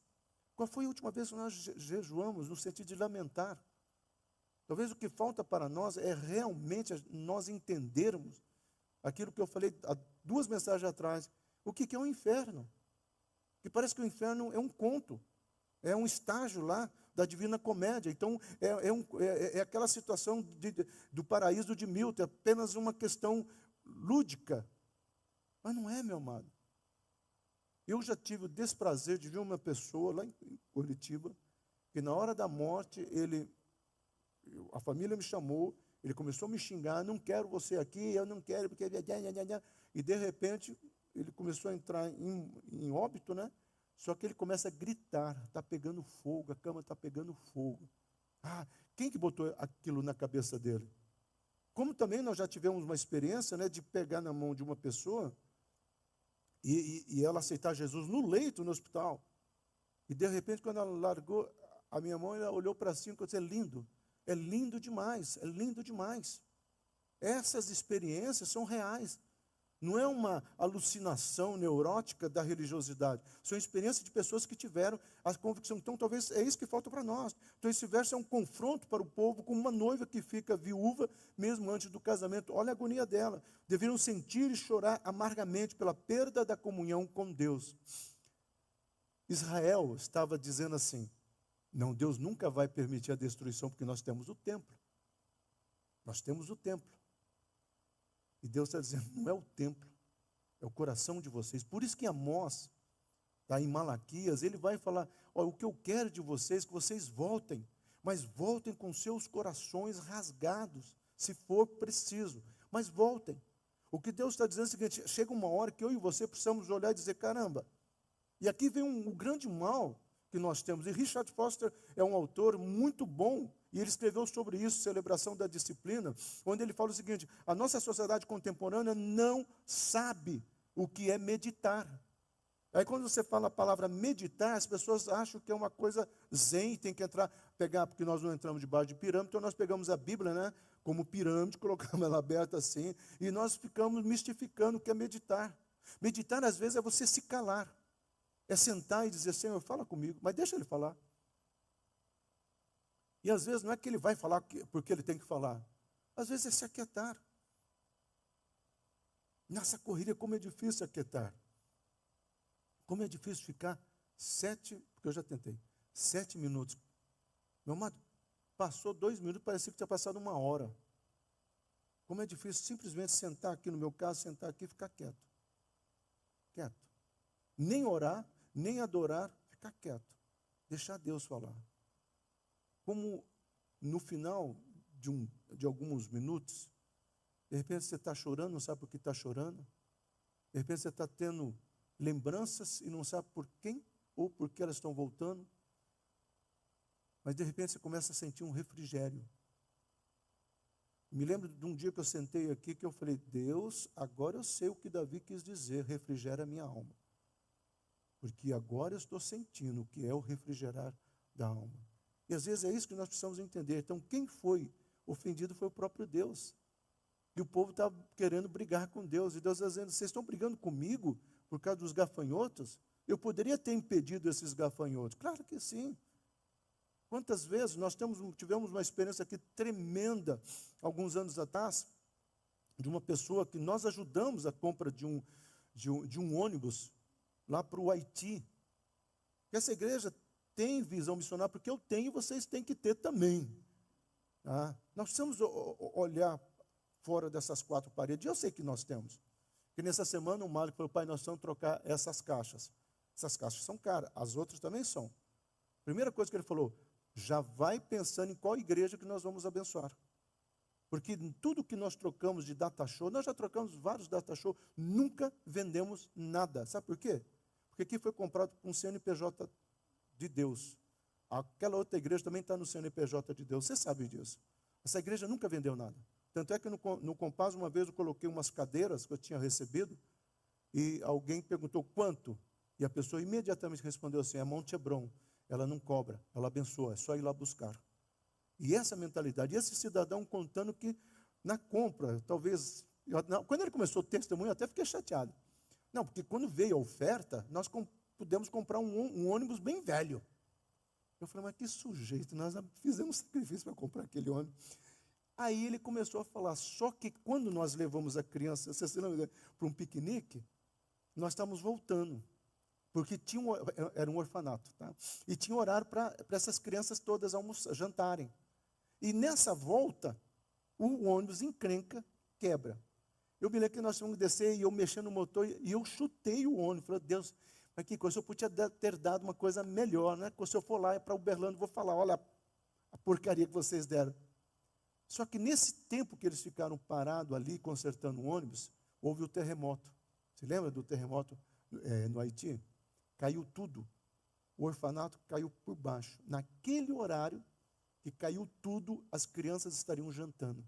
Qual foi a última vez que nós jejuamos no sentido de lamentar? Talvez o que falta para nós é realmente nós entendermos aquilo que eu falei há 2 mensagens atrás. O que é o inferno? Que parece que o inferno é um conto, é um estágio lá da Divina Comédia. Então, é aquela situação do paraíso de Milton, é apenas uma questão lúdica. Mas não é, meu amado. Eu já tive o desprazer de ver uma pessoa lá em Curitiba, que na hora da morte, a família me chamou, ele começou a me xingar, não quero você aqui, eu não quero, porque... E de repente, ele começou a entrar em óbito, né? Só que ele começa a gritar, está pegando fogo, a cama está pegando fogo. Ah, quem que botou aquilo na cabeça dele? Como também nós já tivemos uma experiência, né, de pegar na mão de uma pessoa e ela aceitar Jesus no leito, no hospital. E de repente, quando ela largou a minha mão, ela olhou para cima e disse, é lindo demais, é lindo demais. Essas experiências são reais. Não é uma alucinação neurótica da religiosidade. São experiências de pessoas que tiveram a convicção. Então, talvez é isso que falta para nós. Então, esse verso é um confronto para o povo com uma noiva que fica viúva mesmo antes do casamento. Olha a agonia dela. Deveriam sentir e chorar amargamente pela perda da comunhão com Deus. Israel estava dizendo assim, não, Deus nunca vai permitir a destruição porque nós temos o templo. Nós temos o templo. E Deus está dizendo, não é o templo, é o coração de vocês. Por isso que Amós, está em Malaquias, ele vai falar, olha, o que eu quero de vocês é que vocês voltem, mas voltem com seus corações rasgados, se for preciso, mas voltem. O que Deus está dizendo é o seguinte, chega uma hora que eu e você precisamos olhar e dizer, caramba, e aqui vem um grande mal que nós temos. E Richard Foster é um autor muito bom, e ele escreveu sobre isso, Celebração da Disciplina, onde ele fala o seguinte, a nossa sociedade contemporânea não sabe o que é meditar. Aí quando você fala a palavra meditar, as pessoas acham que é uma coisa zen, tem que pegar, porque nós não entramos debaixo de pirâmide, então nós pegamos a Bíblia, né, como pirâmide, colocamos ela aberta assim, e nós ficamos mistificando o que é meditar. Meditar, às vezes, é você se calar. É sentar e dizer, Senhor, fala comigo, mas deixa ele falar. E às vezes não é que ele vai falar porque ele tem que falar. Às vezes é se aquietar. Nessa corrida, como é difícil se aquietar. Como é difícil ficar 7, porque eu já tentei, 7 minutos. Meu amado, passou 2 minutos, parecia que tinha passado 1 hora. Como é difícil simplesmente sentar aqui, no meu caso, sentar aqui e ficar quieto. Quieto. Nem orar, nem adorar, ficar quieto. Deixar Deus falar. Como no final de alguns minutos, de repente você está chorando, não sabe por que está chorando. De repente você está tendo lembranças e não sabe por quem ou por que elas estão voltando. Mas de repente você começa a sentir um refrigério. Me lembro de um dia que eu sentei aqui, que eu falei, Deus, agora eu sei o que Davi quis dizer, refrigera a minha alma. Porque agora eu estou sentindo o que é o refrigerar da alma. E às vezes é isso que nós precisamos entender. Então, quem foi ofendido foi o próprio Deus. E o povo está querendo brigar com Deus. E Deus está dizendo, vocês estão brigando comigo por causa dos gafanhotos? Eu poderia ter impedido esses gafanhotos. Claro que sim. Quantas vezes nós tivemos uma experiência aqui tremenda, alguns anos atrás, de uma pessoa que nós ajudamos a compra de um ônibus lá para o Haiti. Essa igreja tem visão missionária, porque eu tenho e vocês têm que ter também. Tá? Nós precisamos olhar fora dessas quatro paredes. Eu sei que nós temos. Que nessa semana o Mário falou, pai, nós vamos trocar essas caixas. Essas caixas são caras, as outras também são. Primeira coisa que ele falou, já vai pensando em qual igreja que nós vamos abençoar. Porque em tudo que nós trocamos de data show, nós já trocamos vários data show, nunca vendemos nada. Sabe por quê? Porque aqui foi comprado com um CNPJ de Deus. Aquela outra igreja também está no CNPJ de Deus. Você sabe disso. Essa igreja nunca vendeu nada. Tanto é que no Compaz, uma vez eu coloquei umas cadeiras que eu tinha recebido, e alguém perguntou quanto? E a pessoa imediatamente respondeu assim, é Monte Hebron. Ela não cobra, ela abençoa, é só ir lá buscar. E essa mentalidade, esse cidadão contando que na compra, talvez, quando ele começou o testemunho, eu até fiquei chateado. Não, porque quando veio a oferta, nós pudemos comprar um ônibus bem velho. Eu falei, mas que sujeito, nós fizemos sacrifício para comprar aquele ônibus. Aí ele começou a falar, só que quando nós levamos a criança, você se lembra, para um piquenique, nós estávamos voltando. Porque era um orfanato, tá? E tinha horário para essas crianças todas jantarem. E nessa volta, o ônibus encrenca, quebra. Eu me lembro que nós tínhamos que descer e eu mexendo no motor e eu chutei o ônibus. Falei, Deus, mas que coisa, eu podia ter dado uma coisa melhor, né? Quando eu for lá para Uberlândia, eu vou falar, olha a porcaria que vocês deram. Só que nesse tempo que eles ficaram parados ali, consertando o ônibus, houve o terremoto. Você lembra do terremoto no Haiti? Caiu tudo. O orfanato caiu por baixo. Naquele horário que caiu tudo, as crianças estariam jantando.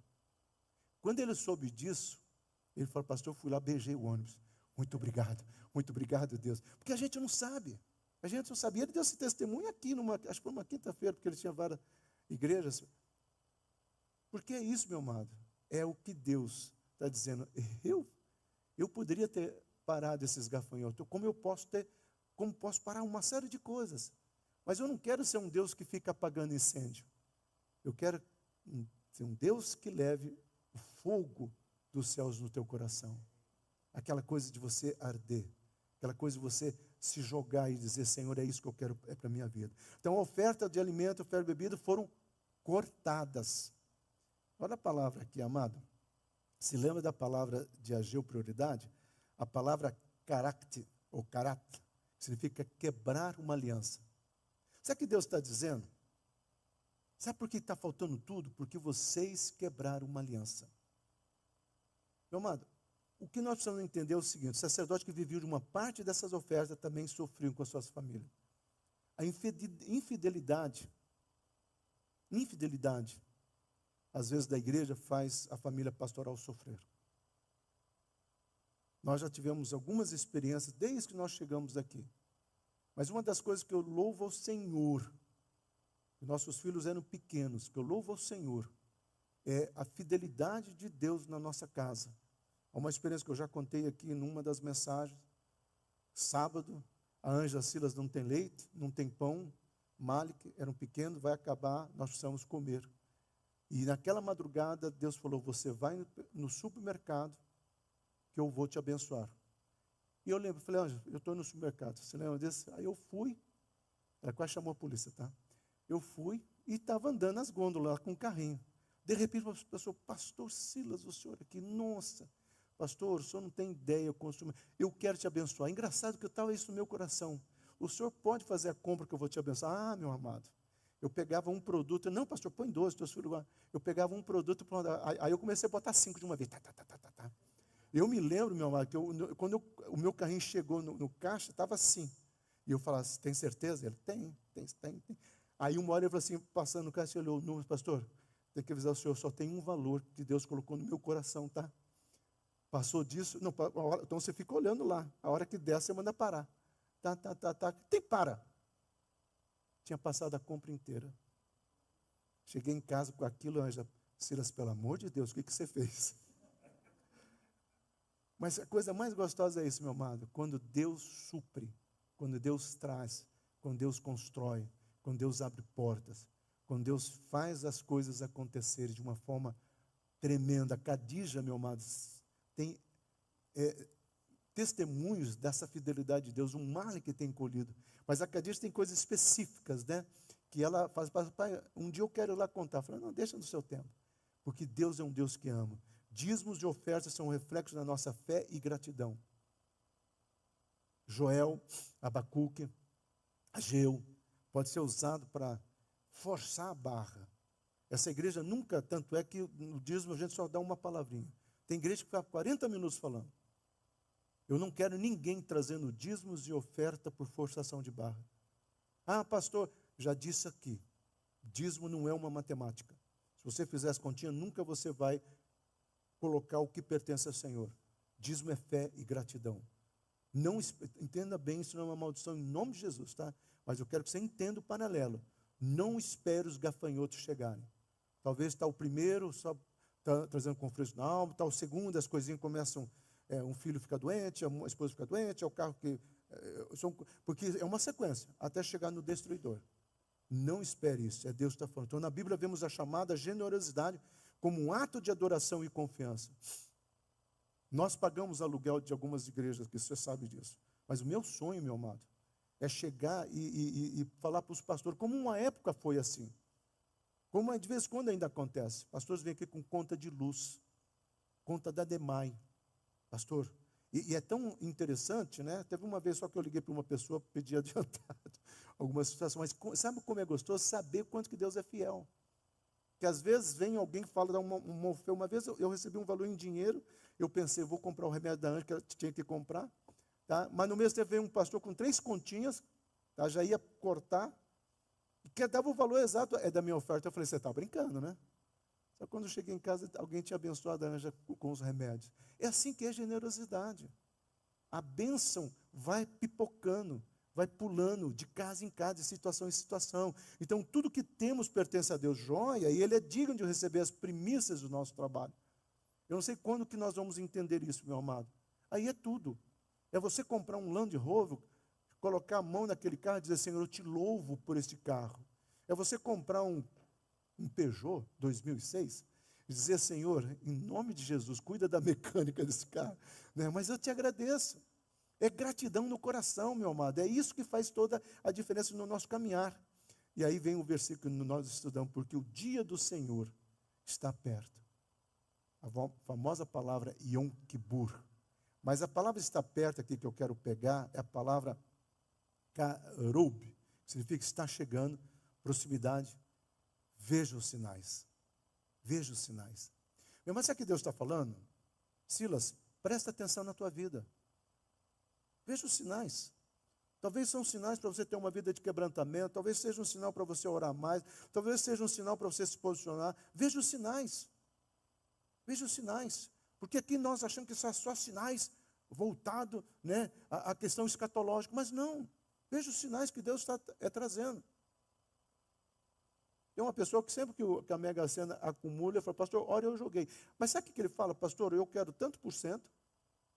Quando ele soube disso, ele falou, pastor, eu fui lá, beijei o ônibus. Muito obrigado, Deus. Porque a gente não sabe. A gente não sabia. Ele deu esse testemunho aqui, acho que foi uma quinta-feira, porque ele tinha várias igrejas. Porque é isso, meu amado. É o que Deus está dizendo. Eu poderia ter parado esses gafanhotos. Como posso parar uma série de coisas. Mas eu não quero ser um Deus que fica apagando incêndio. Eu quero ser um Deus que leve o fogo dos céus no teu coração. Aquela coisa de você arder. Aquela coisa de você se jogar e dizer, Senhor, é isso que eu quero para a minha vida. Então a oferta de alimento, a oferta de bebida foram cortadas. Olha a palavra aqui, amado. Se lembra da palavra de Ageu, prioridade? A palavra carácter, ou caráter, significa quebrar uma aliança. Sabe o que Deus está dizendo? Sabe por que está faltando tudo? Porque vocês quebraram uma aliança. Meu amado, o que nós precisamos entender é o seguinte, o sacerdote que vivia de uma parte dessas ofertas também sofriam com as suas famílias. A infidelidade, às vezes da igreja, faz a família pastoral sofrer. Nós já tivemos algumas experiências desde que nós chegamos aqui. Mas uma das coisas que eu louvo ao Senhor, nossos filhos eram pequenos, que eu louvo ao Senhor, é a fidelidade de Deus na nossa casa. Há uma experiência que eu já contei aqui numa das mensagens. Sábado, a Ângela Silas não tem leite, não tem pão. Malik era um pequeno, vai acabar, nós precisamos comer. E naquela madrugada, Deus falou, você vai no supermercado, que eu vou te abençoar. E eu lembro, falei, Ângela, eu estou no supermercado, você lembra disso? Aí eu fui, ela quase chamou a polícia, tá? Eu fui e estava andando nas gôndolas lá com o carrinho. De repente, uma pessoa, pastor Silas, o senhor aqui, nossa, pastor, o senhor não tem ideia, eu quero te abençoar. Engraçado que eu estava isso no meu coração. O senhor pode fazer a compra que eu vou te abençoar? Ah, meu amado. Eu pegava um produto, não, pastor, põe 12, teus filhos lá. Eu pegava um produto, aí eu comecei a botar 5 de uma vez. Tá. Eu me lembro, meu amado, que quando o meu carrinho chegou no caixa, estava assim. E eu falava, tem certeza? Ele, tem. Aí uma hora ele falou assim, passando no caixa, ele olhou, não, pastor, tem que avisar o senhor, só tem um valor que Deus colocou no meu coração, tá? Passou disso, não, então você fica olhando lá. A hora que der, você manda parar. Tá. Tem para. Tinha passado a compra inteira. Cheguei em casa com aquilo, Ângela, Silas, pelo amor de Deus, o que você fez? Mas a coisa mais gostosa é isso, meu amado, quando Deus supre, quando Deus traz, quando Deus constrói, quando Deus abre portas, quando Deus faz as coisas acontecerem de uma forma tremenda. Cadija, meu amado, tem testemunhos dessa fidelidade de Deus, um mar que tem colhido. Mas a Cadija tem coisas específicas, né? Que ela faz, pai, um dia eu quero ir lá contar. Eu falei, não, deixa no seu tempo, porque Deus é um Deus que ama. Dízimos e ofertas são um reflexo da nossa fé e gratidão. Joel, Abacuque, Ageu, pode ser usado para forçar a barra. Essa igreja nunca, tanto é que no dízimo a gente só dá uma palavrinha. Tem igreja que fica 40 minutos falando. Eu não quero ninguém trazendo dízimos e oferta por forçação de barra. Ah, pastor, já disse aqui, dízimo não é uma matemática. Se você fizer as continhas, nunca você vai colocar o que pertence ao Senhor. Dízimo é fé e gratidão. Não entenda bem, isso não é uma maldição em nome de Jesus, tá? Mas eu quero que você entenda o paralelo. Não espere os gafanhotos chegarem. Talvez está o primeiro, só está trazendo conflito na alma, está o segundo, as coisinhas começam, um filho fica doente, a esposa fica doente, é o carro que... porque é uma sequência, até chegar no destruidor. Não espere isso, é Deus que está falando. Então, na Bíblia, vemos a chamada generosidade como um ato de adoração e confiança. Nós pagamos aluguel de algumas igrejas, que você sabe disso. Mas o meu sonho, meu amado, é chegar e falar para os pastores, como uma época foi assim. Como de vez em quando ainda acontece. Pastores vêm aqui com conta de luz, conta da DEMAI. Pastor, e é tão interessante, né? Teve uma vez só que eu liguei para uma pessoa, pedi adiantado alguma situação, mas sabe como é gostoso? Saber quanto que Deus é fiel. Que às vezes vem alguém que fala, uma vez eu recebi um valor em dinheiro, eu pensei, vou comprar o remédio da Ângela, que ela tinha que comprar, tá? Mas no mesmo tempo veio um pastor com 3 continhas, tá? Já ia cortar, e que dava o valor exato, é da minha oferta. Eu falei, você está brincando, né? Só quando eu cheguei em casa, alguém tinha abençoado a Ângela com os remédios. É assim que é generosidade. A bênção vai pipocando, vai pulando de casa em casa, de situação em situação. Então, tudo que temos pertence a Deus, joia, e Ele é digno de receber as primícias do nosso trabalho. Eu não sei quando que nós vamos entender isso, meu amado. Aí é tudo. É você comprar um Land Rover, colocar a mão naquele carro e dizer, Senhor, eu te louvo por este carro. É você comprar um Peugeot 2006 e dizer, Senhor, em nome de Jesus, cuida da mecânica desse carro. Né? Mas eu te agradeço. É gratidão no coração, meu amado. É isso que faz toda a diferença no nosso caminhar. E aí vem o versículo que nós estudamos, porque o dia do Senhor está perto. A famosa palavra Yom Kippur. Mas a palavra está perto aqui que eu quero pegar é a palavra Karub, que significa está chegando, proximidade. Veja os sinais. Veja os sinais. Mas sabe o que Deus está falando? Silas, presta atenção na tua vida. Veja os sinais. Talvez são sinais para você ter uma vida de quebrantamento, talvez seja um sinal para você orar mais, talvez seja um sinal para você se posicionar. Veja os sinais. Veja os sinais. Porque aqui nós achamos que são só sinais voltados, né, à questão escatológica, mas não. Veja os sinais que Deus está trazendo. Tem uma pessoa que sempre que a Mega Sena acumula, fala, pastor, olha, eu joguei. Mas sabe o que ele fala? Pastor, eu quero tanto por cento,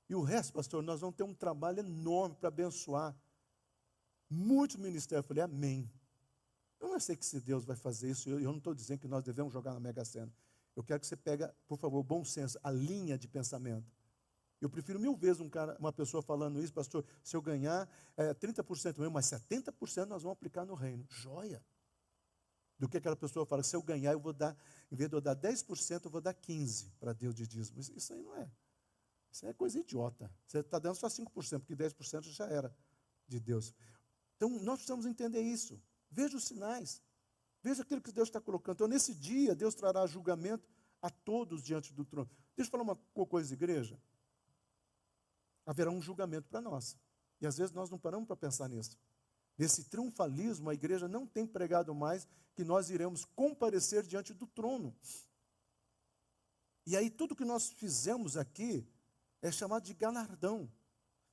e o resto, pastor, nós vamos ter um trabalho enorme para abençoar muitos ministérios. Eu falei, amém. Eu não sei que se Deus vai fazer isso, eu não estou dizendo que nós devemos jogar na Mega Sena. Eu quero que você pegue, por favor, bom senso, a linha de pensamento. Eu prefiro 1000 vezes uma pessoa falando isso, pastor, se eu ganhar 30% mesmo, mas 70% nós vamos aplicar no reino. Joia! Do que aquela pessoa fala, se eu ganhar, eu vou dar, em vez de eu dar 10%, eu vou dar 15% para Deus de dízimo. Isso aí não é. Isso é coisa idiota. Você está dando só 5%, porque 10% já era de Deus. Então, nós precisamos entender isso. Veja os sinais. Veja aquilo que Deus está colocando. Então, nesse dia, Deus trará julgamento a todos diante do trono. Deixa eu falar uma coisa, igreja. Haverá um julgamento para nós. E às vezes nós não paramos para pensar nisso. Nesse triunfalismo, a igreja não tem pregado mais que nós iremos comparecer diante do trono. E aí tudo que nós fizemos aqui é chamado de galardão.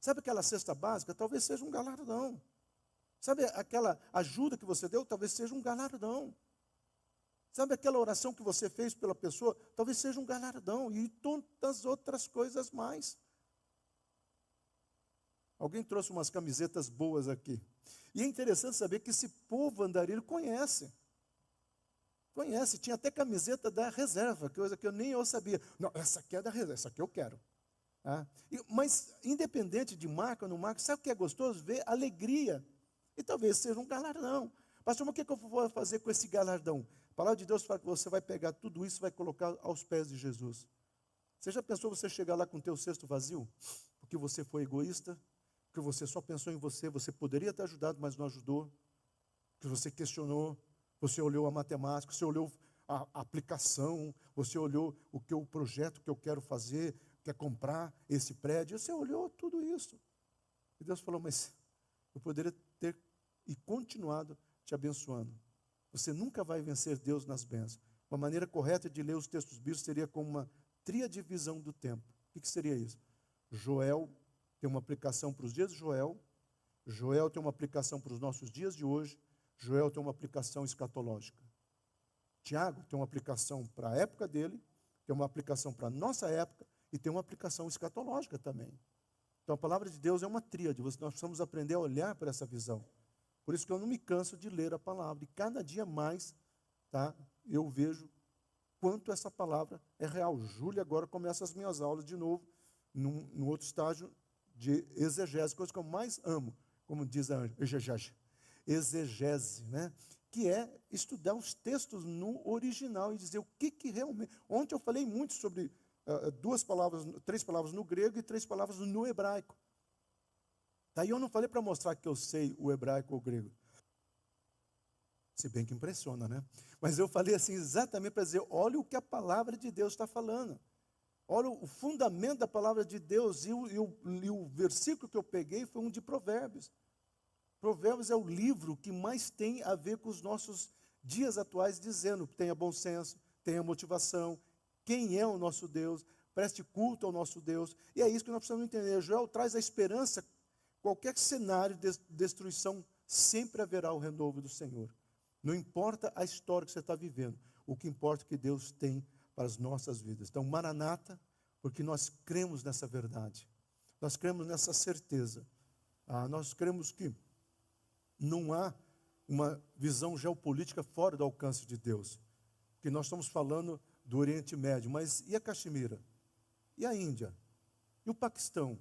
Sabe aquela cesta básica? Talvez seja um galardão. Sabe aquela ajuda que você deu? Talvez seja um galardão. Sabe aquela oração que você fez pela pessoa? Talvez seja um galardão. E tantas outras coisas mais. Alguém trouxe umas camisetas boas aqui. E é interessante saber que esse povo andarilho conhece. Conhece, tinha até camiseta da reserva, coisa que eu nem eu sabia. Não, essa aqui é da reserva, essa aqui eu quero. Mas, independente de marca ou não marca, sabe o que é gostoso? Ver alegria. E talvez seja um galardão. Pastor, mas o que eu vou fazer com esse galardão? A palavra de Deus fala que você vai pegar tudo isso e vai colocar aos pés de Jesus. Você já pensou você chegar lá com o teu cesto vazio? Porque você foi egoísta? Porque você só pensou em você? Você poderia ter ajudado, mas não ajudou? Porque você questionou? Você olhou a matemática? Você olhou a aplicação? Você olhou o projeto que eu quero fazer? Quer comprar esse prédio? Você olhou tudo isso. E Deus falou, mas eu poderia ter e continuado te abençoando. Você nunca vai vencer Deus nas bênçãos. Uma maneira correta de ler os textos bíblicos seria como uma triadivisão do tempo. O que seria isso? Joel tem uma aplicação para os dias de Joel. Joel tem uma aplicação para os nossos dias de hoje. Joel tem uma aplicação escatológica. Tiago tem uma aplicação para a época dele, tem uma aplicação para a nossa época e tem uma aplicação escatológica também. Então a palavra de Deus é uma tríade, nós precisamos aprender a olhar para essa visão. Por isso que eu não me canso de ler a palavra. E cada dia mais, eu vejo quanto essa palavra é real. Júlia agora começa as minhas aulas de novo, num outro estágio de exegese, coisa que eu mais amo, como diz a exegese, né? Que é estudar os textos no original e dizer o que realmente... Ontem eu falei muito sobre três palavras no grego e 3 palavras no hebraico. Daí eu não falei para mostrar que eu sei o hebraico ou o grego. Se bem que impressiona, né? Mas eu falei assim exatamente para dizer, olha o que a palavra de Deus está falando. Olha o fundamento da palavra de Deus. E o versículo que eu peguei foi um de Provérbios. Provérbios é o livro que mais tem a ver com os nossos dias atuais, dizendo, tenha bom senso, tenha motivação, quem é o nosso Deus, preste culto ao nosso Deus. E é isso que nós precisamos entender. Joel traz a esperança. Qualquer cenário de destruição, sempre haverá o renovo do Senhor. Não importa a história que você está vivendo, o que importa é que Deus tem para as nossas vidas. Então, Maranata, porque nós cremos nessa verdade, nós cremos nessa certeza, nós cremos que não há uma visão geopolítica fora do alcance de Deus, porque nós estamos falando do Oriente Médio, mas e a Caxemira? E a Índia? E o Paquistão?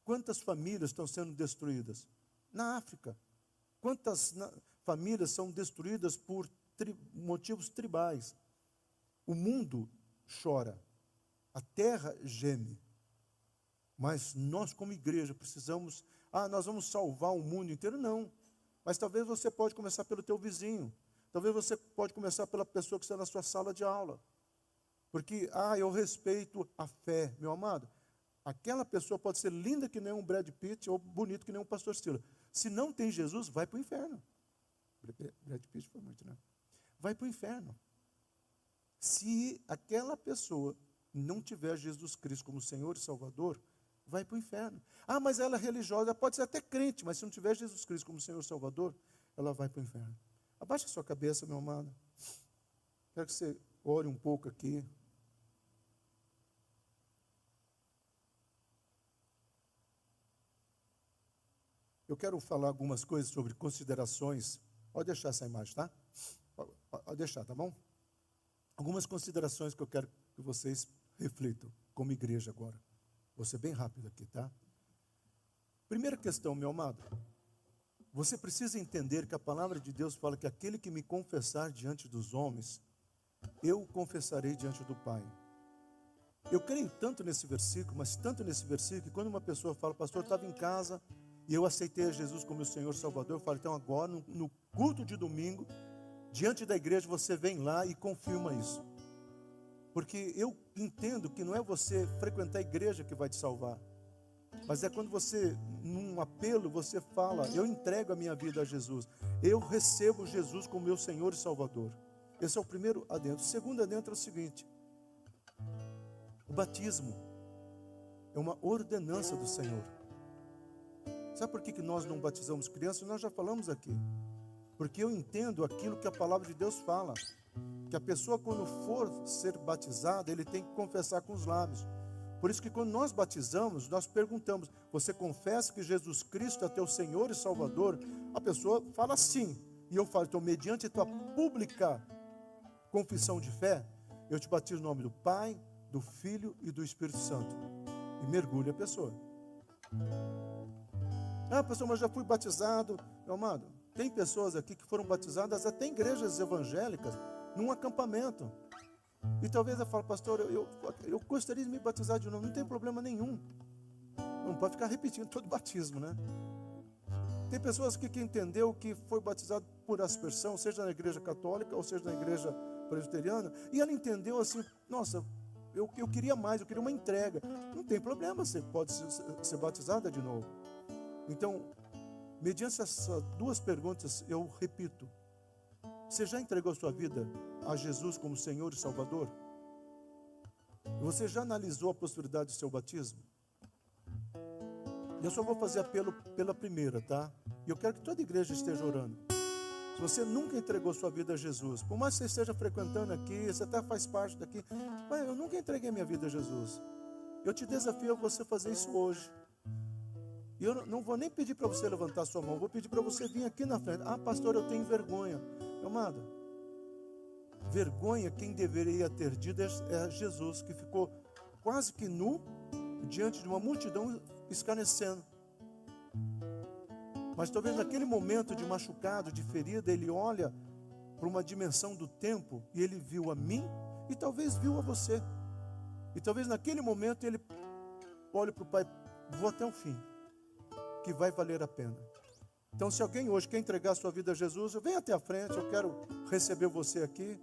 Quantas famílias estão sendo destruídas? Na África. Quantas famílias são destruídas por motivos tribais? O mundo chora. A terra geme. Mas nós como igreja precisamos... nós vamos salvar o mundo inteiro? Não. Mas talvez você pode começar pelo teu vizinho. Talvez você pode começar pela pessoa que está na sua sala de aula. Porque, eu respeito a fé, meu amado. Aquela pessoa pode ser linda que nem um Brad Pitt ou bonito que nem um pastor Silas. Se não tem Jesus, vai para o inferno. Brad Pitt foi muito, né? Vai para o inferno. Se aquela pessoa não tiver Jesus Cristo como Senhor e Salvador, vai para o inferno. Mas ela é religiosa, pode ser até crente, mas se não tiver Jesus Cristo como Senhor e Salvador, ela vai para o inferno. Abaixa a sua cabeça, meu amado. Quero que você ore um pouco aqui. Eu quero falar algumas coisas sobre considerações. Pode deixar essa imagem, tá? Pode deixar, tá bom? Algumas considerações que eu quero que vocês reflitam como igreja agora. Vou ser bem rápido aqui, tá? Primeira questão, meu amado. Você precisa entender que a palavra de Deus fala que aquele que me confessar diante dos homens, eu o confessarei diante do Pai. Eu creio tanto nesse versículo, mas tanto nesse versículo, que quando uma pessoa fala, pastor, eu estava em casa e eu aceitei a Jesus como meu Senhor e Salvador, eu falo, então agora, no culto de domingo, diante da igreja, você vem lá e confirma isso. Porque eu entendo que não é você frequentar a igreja que vai te salvar. Mas é quando você, num apelo, você fala, eu entrego a minha vida a Jesus. Eu recebo Jesus como meu Senhor e Salvador. Esse é o primeiro adentro. O segundo adentro é o seguinte: o batismo é uma ordenança do Senhor. Sabe por que nós não batizamos crianças? Nós já falamos aqui. Porque eu entendo aquilo que a palavra de Deus fala. Que a pessoa, quando for ser batizada, ele tem que confessar com os lábios. Por isso que quando nós batizamos, nós perguntamos: você confessa que Jesus Cristo é teu Senhor e Salvador? A pessoa fala sim. E eu falo: então, mediante a tua pública confissão de fé, eu te batizo no nome do Pai, do Filho e do Espírito Santo. E mergulha a pessoa. Ah, pastor, mas já fui batizado. Meu amado, tem pessoas aqui que foram batizadas até em igrejas evangélicas, num acampamento. E talvez eu fale: pastor, eu gostaria de me batizar de novo. Não tem problema nenhum. Não pode ficar repetindo todo batismo, né? Tem pessoas que entendeu que foi batizado por aspersão, seja na igreja católica ou seja na igreja presbiteriana, e ela entendeu assim: nossa, eu queria mais, eu queria uma entrega. Não tem problema, você pode ser batizada de novo. Então, mediante essas duas perguntas, eu repito: você já entregou sua vida a Jesus como Senhor e Salvador? Você já analisou a possibilidade do seu batismo? Eu só vou fazer apelo pela primeira, tá? E eu quero que toda igreja esteja orando. Se você nunca entregou sua vida a Jesus, por mais que você esteja frequentando aqui, você até faz parte daqui, mas eu nunca entreguei minha vida a Jesus. Eu te desafio a você fazer isso hoje. E eu não vou nem pedir para você levantar sua mão, vou pedir para você vir aqui na frente. Ah, pastor, eu tenho vergonha. Meu amado, vergonha quem deveria ter tido é Jesus, que ficou quase que nu diante de uma multidão escarnecendo. Mas talvez naquele momento de machucado, de ferida, ele olha para uma dimensão do tempo e ele viu a mim e talvez viu a você. E talvez naquele momento ele olhe para o Pai: vou até o fim, que vai valer a pena. Então, se alguém hoje quer entregar a sua vida a Jesus, vem até a frente, eu quero receber você aqui.